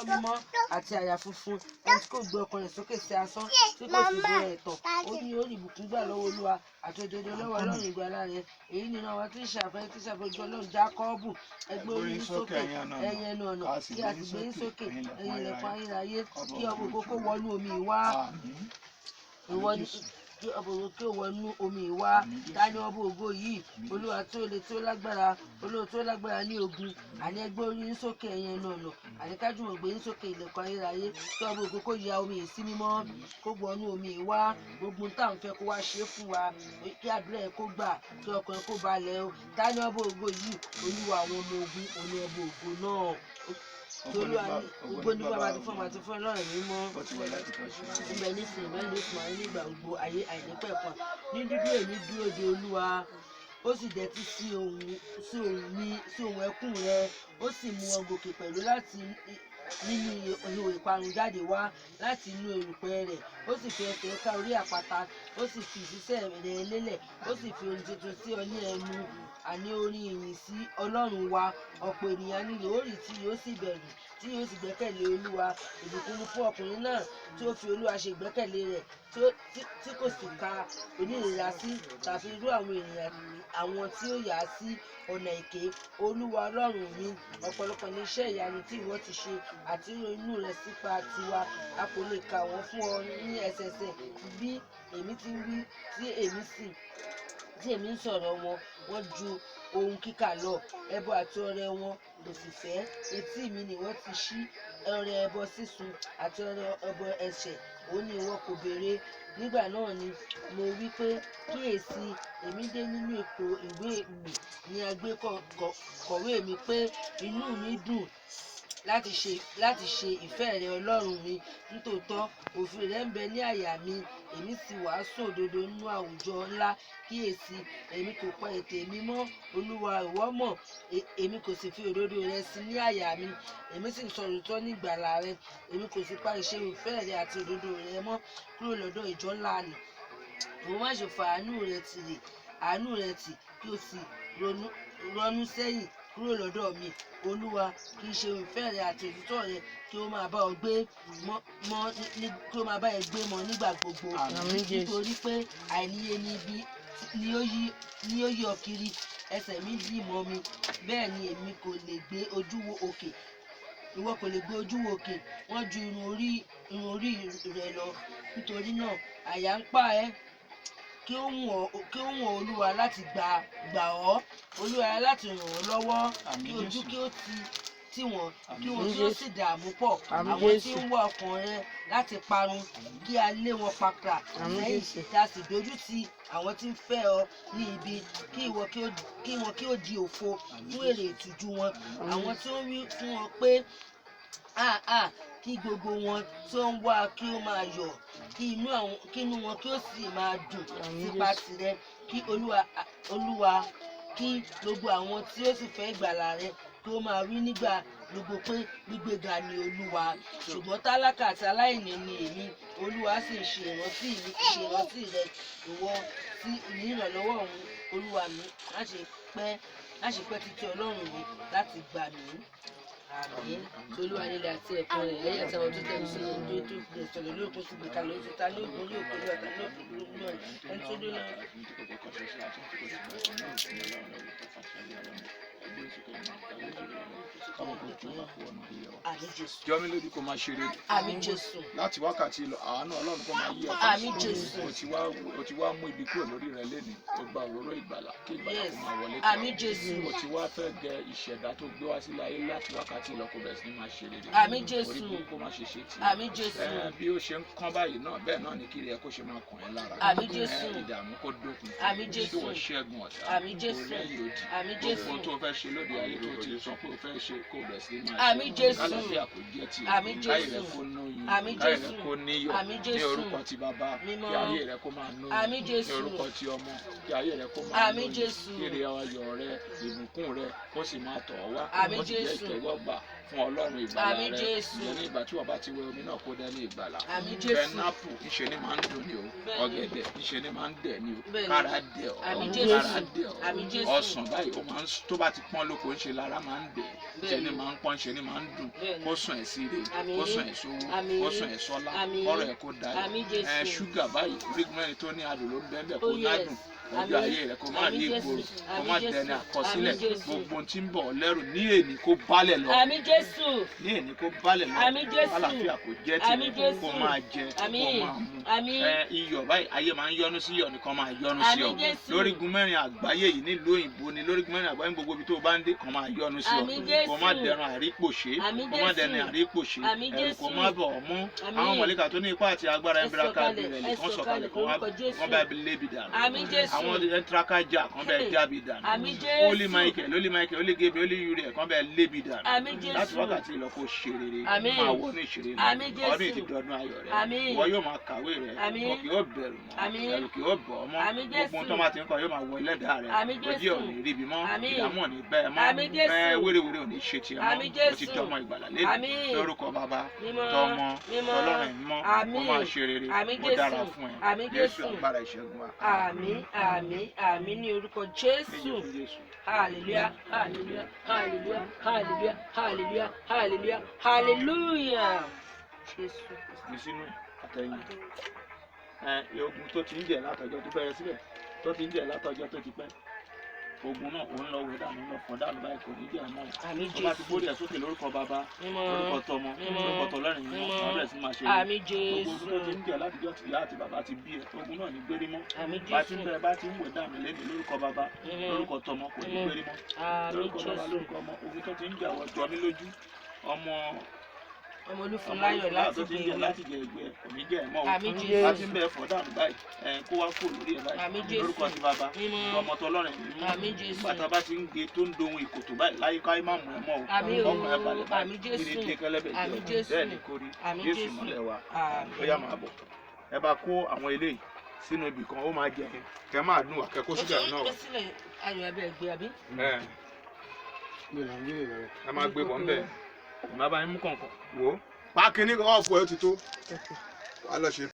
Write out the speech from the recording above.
ọwọ́ mímọ́ àti àyà funfun, ẹni tí kò gbé ọkàn rẹ̀ sókè sí asán, tí kò sì búra ẹ̀tàn. Ó ní ó rí ìbùkún gbà lọ́wọ́ Olúwa àti òdodo lọ́wọ́ Ọlọ́run ìgbàlà rẹ̀. Èyí nínú àwọn tí ń ṣàfẹ́rí tí ṣàfojú Ọlọ́run Jákọ́bù. Ẹ gbé orí yín sókè ẹ̀yin ẹnu ọ̀nà, kí a sì gbé yín sókè ẹ̀yin ilẹ̀kùn ayérayé, kí ọmọ ògo kó wọnú omi ìwá. Kí ọmọ ògo kí ó wọnú omi ìwá. Ta ni ọmọ ògo yìí? Olúwa tí ó le tí ó lágbára, Olúwa tí ó lágbára ní ogun. Àní ẹ gbé orí yín sókè ẹ̀yin ẹnu ọ̀nà, àní ká jùmọ̀ gbé yín sókè ilẹ̀kùn ayérayé, kí ọmọ ògo kó ya omi yìí sí mímọ́, kó wọnú omi ìwá. Gbogbo tá à ń fẹ́ kó wá ṣe fún wa, kí àdúrà ẹ kó gbà, kí ọkàn ẹ kó balẹ̀ o. Ta ni ọmọ ògo yìí? Olúwa àwọn ọmọ ogun, òní ọmọ ògo náà. Olúwa ní gbogbo ní bàbá àti fún ọmọ àti fún Ọlọ́run mímọ́. Ibẹ̀ nísìnyí bẹ́ẹ̀ ló sùn ayé nígbà gbogbo ayé àìnípẹ̀kun. Ní dúdú èmi dúró de Olúwa, ó sì dẹ́tí sí ohùn ẹkún rẹ, ó sì mú ọ gòkè pẹ̀lú láti nínú ihò ìparun jáde wá láti inú erùpẹ̀ rẹ̀. Ó sì fi ẹsẹ̀ ká orí àpáta, ó sì fi ìṣísẹ̀ rẹ̀ lélẹ̀, ó sì fi orin tuntun sí ọ ní ẹnu, àní orin ìyìn sí Ọlọ́run wa. Ọ̀pọ̀ ènìyàn ni yóò rí tí yóò sì bẹ̀rù, tí yóò sì gbẹ́kẹ̀lé Olúwa. Ìbùkún ni fún ọkùnrin náà tí ó fi Olúwa ṣe ìgbẹ́kẹ̀lé rẹ̀, tí kò sì ka onírìíra sí tàbí irú àwọn ènìyàn àwọn tí ó yà sí ọ̀nà èké. Olúwa Ọlọ́run mi, ọ̀pọ̀lọpọ̀ ní iṣẹ́ ìyanu tí ìwọ ti ṣe àti inú rẹ̀ sípa tiwa. A kò lè kà wọ́n fún ọ ní ẹsẹẹsẹ. Bí èmi ti wí tí èmi ń sọ̀rọ̀ wọn, wọ́n ju ohun kíkà lọ. Ẹbọ àti ọrẹ wọn kò sì fẹ́. Etí mi ni wọ́n ti ṣí. Ọrẹ ẹbọ sísun àti ọrẹ ẹbọ ẹ̀ṣẹ̀ òun ni ìwọ kò béèrè. Nígbà náà ni mo wí pé kíyèsí, èmi dé nínú ipò ìwé mi ní agbékọ̀wé mi pé inú mi dùn láti ṣe ìfẹ́ rẹ Ọlọ́run mi. Nítòótọ́ òfin rẹ ń bẹ ní àyà mi, èmi sì wàásù òdodo nínú àwùjọ ńlá. Kíyèsí, èmi kò pa ètè mi mọ́, Olúwa ìwọ mọ̀, èmi kò sì fi òdodo rẹ sí ní àyà mi. Èmi sì ń sọ òtítọ́ ní ìgbàlà rẹ, èmi kò sì pa ìṣe ìfẹ́ rẹ àti òdodo rẹ mọ́ kúrò lọ́dọ̀ ìjọ ńlá nì. Ìwọ má ṣe fa àánú rẹ tì, kí o sì ronú sẹ́yìn kúrò lọ́dọ̀ mi. Olúwa, kì í ṣe ìfẹ́ rẹ àti òtítọ́ rẹ kí ó máa bá ọ gbé mọ́ nígbà gbogbo. Nítorí pé àìníye ní ibi ni ó yí ọ kiri, ẹsẹ̀ mi dì mọ́ mi, bẹ́ẹ̀ ni èmi kò lè gbé ojú wo òkè. Ìwọ kò lè gbé ojú wo òkè, wọ́n ju irun orí rẹ lọ. Nítorí náà àyà ń pa ẹ́, kí ó wùn Olúwa láti gbà ọ́, Olúwa láti ràn ọ́ lọ́wọ́. Kí ojú kí ó tì wọ́n, kí wọn kí ó sì dààmú pọ̀. Àwọn tí ń wá ọkàn rẹ láti parun, kí a lé wọn papà lẹ́yìn, kí a sì dojú ti àwọn tí ń fẹ́ ọ ní ibi. Kí wọn kí ó di òfo fún èrè ìtújú wọn. Àwọn tí ó ń wí fún ọ pé kí gbogbo wọn tí ó ń wá kí ó máa yọ̀, kí inú wọn kí ó sì máa dùn nípa tirẹ̀. Kí Olúwa kí gbogbo àwọn tí ó sì fẹ́ ìgbàlà rẹ kí ó máa wí nígbà gbogbo pé gbígbéga ni Olúwa. Ṣùgbọ́n tálákà àti aláìní ni èmi, Olúwa sì ń ṣe ìrántí rẹ. Ìwọ sí ní ìrànlọ́wọ́ òun, Olúwa mi, má ṣe pẹ́ títí Ọlọ́run mi láti gbà mí. Àmín. Olúwa nílẹ̀ àti ẹ̀kọ́ rẹ̀, lẹ́yìn àti àwọn tó tẹ̀lé sí ohun tó fi sọ̀rọ̀ lórí òkú sí gbẹ̀kalẹ̀ oṣù ta ní òkú ní òkú ní ọ̀tá ní òkú ní òkú náà ẹni tó dé náà. Àmín Jésù. Jọ́mi lójú kó máa ṣeré. Àmín Jésù. Láti wákàtí lọ, àánú Ọlọ́run kó máa yí ẹ. Àmín Jésù. O ti wá mú ibi kúrò lórí rẹ lénìí. O gba òróró ìgbàlà kí ìgbàlà kó máa wọlé. Àmín Jésù. O ti wá fẹ́ gẹ ìṣẹ̀dá tó gbé wá sílẹ̀ ayé láti wákàtí lọ kó bẹ̀rẹ̀ sí ní máa ṣe rere. Àmín Jésù. Orí burúkú máa ṣe ṣe tì. Àmín Jésù. Bí ó ṣe ń kán báyìí náà, bẹ́ẹ̀ náà ni kiri ẹ kó ṣe máa kàn ẹ́ lára. Àmín Jésù. Ìdààmú kó dópin. Àmín Jésù. Kí wọ́n ṣẹ́gun ọ̀tá. Àmín Jésù. Orí ẹ̀yìn òdì. Àmín Jésù. Gbogbo tó fẹ́ ṣe lóde ayé tó ti sọ pé o fẹ́ ṣe kó bẹ̀rẹ̀ sí ní máa ṣe. Àmín Jésù. Àlàáfíà kò jẹ́ tiẹ̀. Àmín Jésù. Káyì rẹ kó nóyún. Àmín Káyì Jésù. rẹ kó níyọ̀. Àmín Ní Jésù. orúkọ ti bàbá. Mímọ́. Kí ayé rẹ kó máa nóyún. Àmín Jésù. Ní orúkọ ti ọmọ. Kí ayé rẹ kó máa Àmín nóyún. Jésù. Kí èrè ayọ̀ rẹ, ìbùkún rẹ kó sì máa tọ̀ ọ́ wá. Àmín Kó sì jẹ́ Jésù. ìtẹ́wọ́gbà fún Ọlọ́run ìgbàlà Àmín rẹ Jésù. ìyẹn ní ìgbà tí wọ́n bá ti wẹ omi náà kó dẹ́ ní ìgbàlà. Àmín Jésù. pẹnápù ńṣe ni máa ń dùn ní o Bẹ́ẹ̀ni. ọ̀gẹ̀dẹ̀ ńṣe ni máa ń dẹ̀ ní o Bẹ́ẹ̀ni. kára dẹ̀ ọ́ Àmín Jésù. kára dẹ̀ Àmín Jésù. ọ́ ọsàn báyìí ó máa ń tó bá ti pọ́n lóko ńṣe lára máa ń dẹ̀ ṣe ni Bẹ́ẹ̀ni. máa ń pọ́n ṣe ni máa ń dùn Bẹ́ẹ̀ni. kó sùn ẹ̀ sí ire Àmín. kó sùn ẹ̀ sówó Àmín. kó sùn ẹ̀ sọ́lá Àmín. ọ̀rọ̀ ẹ̀ kó dayọ̀ Àmín Jésù. ṣúgà báyìí orígun mẹ́rin tó ní adùn ló ń bẹ́ẹ̀ kó Oh, yes. nádùn ọjọ́ Àmín. ayé rẹ̀ kó má Àmín rí Jésù. ìgboro kó Àmín má Jésù. dẹni àkọsílẹ̀ Àmín Jésù. gbogbo tí ń bọ̀ lẹ́rù ní èní kó bálẹ̀ lọ Àmín Jésù. ní èní kó bálẹ̀ lọ Àmín Jésù. àlàáfíà kò jẹ́ Àmín tìrẹ Jésù. kó máa jẹ kó Àmín. máa mu Àmín. iyọ̀ báyìí ayé máa ń yọ́nú sí iyọ̀ nìkan máa yọ́nú sí ọ Àmín Jésù. lórígun mẹ́rin àgbáyé yìí nílùú òyìnbó ni lórígun mẹ́rin àgbáyé gbogbo ibi tó o bá ń dé kan máa yọ́nú sí ọ Àmín Jésù. kó má dẹran àrípòṣe Àmín kó má Jésù. dẹni àrípòṣe Àmín ẹ̀rù kó Jésù. má bọ̀ ọ́ mú Àmín. àwọn mọ̀lẹ́kà tó ní ipá àti agbára Ẹ ẹ̀ńbíra káàdì sọ̀kalẹ̀, rẹ̀ ẹ kan sọ̀kalẹ̀ sọ̀kalẹ̀ lórúkọ Jésù. kan bá lébi dànù Àmín Jésù. àwọn ẹ̀ńtrákájà kan bẹ́ẹ̀ jábì dànù Àmín Jésù. Holy Michael Holy Gabriel Holy Uriel kan bẹ́ẹ̀ lébi dànù Àmín Jésù. láti wákàtí ìlọ kó ṣe rere Àmín. máa wọ ní ìṣeré Àmín náà Jésù. ọdún ìtìdọ́dún ayọ̀ rẹ̀ Àmín. ìwọ yóò máa kàwé rẹ̀ Àmín. ìwọ kì yóò bẹ̀rù mọ́ Àmín. ẹ̀rù kì yóò bọ̀ ọ́ mọ́ Àmín gbogbo Jésù. tó máa ti ń kọ yóò máa wọ ẹlẹ́dàá rẹ̀ Àmín ojú Jésù. ò ní ríbi mọ́ Àmín. ìdààmú ò ní bẹ́ẹ̀ mọ́ Àmín Jésù. wéréwéré ò ní ṣe tiẹ̀ Àmín mọ́ o ti Jésù. dọ́mọ ìgbàlà Àmín. lẹ́nu lórúkọ bàbá Mímọ́. tọmọ Mímọ́. tọlọ́run mọ́ ó Àmín. máa ṣe rere Àmín ó dára Jésù. fún ẹ Àmín Jésù Jésù. agbára ìṣẹ́gun wa Àmín, àmín, àmín ní orúkọ Jésù. Hallelujah, hallelujah, hallelujah, hallelujah, hallelujah, hallelujah, hallelujah. Jésù. ní sínú àtẹ̀yìn ogun tó ti ń jẹ látọjọ́ tó bẹ̀rẹ̀ síbẹ̀ tó ti ń jẹ látọjọ́ tó ti pẹ́ ogun náà òun lọ wẹ dànù lọ fọ dànù báyìí kò ní jẹ mọ́ Àmín tó bá ti Jésù. gbórí ẹ sókè lórúkọ bàbá Mímọ́. lórúkọ tọmọ Mímọ́. lórúkọ tọlọ́run yìí Mímọ́. wọn bẹ̀rẹ̀ sí máa ṣe Àmín gbogbo ogun tó ti Jésù. ń jẹ látijọ́ tí ìyá àti bàbá ti bí ẹ ogun náà ní gbérí mọ́ Àmín bá ti ń Jésù. bẹ̀rẹ̀ bá ti ń wẹ̀ dànù lẹ́nu lórúkọ bàbá Mímọ́. lórúkọ tọmọ kò ní Mímọ́. gbérí mọ́ Àmín lórúkọ bàbá Jésù. lórúkọ ọmọ ogun tó ti ń jẹ àwọn jọ mí lójú ọmọ Ọmọ Olúfúnláyọ̀ láti tó ti ń gbé jẹ ìwé. láti jẹ ìgbẹ́ kò ní jẹ ẹ̀ mọ́ o Àmín bá Jésù. ti ń bẹ̀ fọ́ dànù báyìí kó wá kó lórí ẹ̀ Àmín báyìí Jésù. lórúkọ ti bàbá Mímọ́. ọmọ tọlọ́run yìí Àmín Jésù. nígbà tá a bá ti ń ge tó ń dohun ìkòtò báyìí láyé káyé má mú ẹ mọ́ o Àmín o. ọkàn ẹ balẹ̀ Àmín Jésù. kiri dé kẹlẹ́bẹ̀ Àmín jẹ́ Jésù. bẹ́ẹ̀ ni kò rí Àmín Jésù Jésù. mọ́lẹ̀ wa Àmín. ó yá máa bọ̀ ẹ bá kó àwọn eléyìí sínú ibì kan ó máa jẹ kẹ máa dùn wá kẹ kó ṣúgà náà Ó sílẹ̀ ayọ̀ abẹ́ gbé àbí? ẹ máa gbé bọ̀ ń bẹ̀ ẹ má bá yín mú kọ̀ọ̀kan wò ó. pákínní kan ọ̀fọ̀ ẹ ti tó wàá lọ ṣe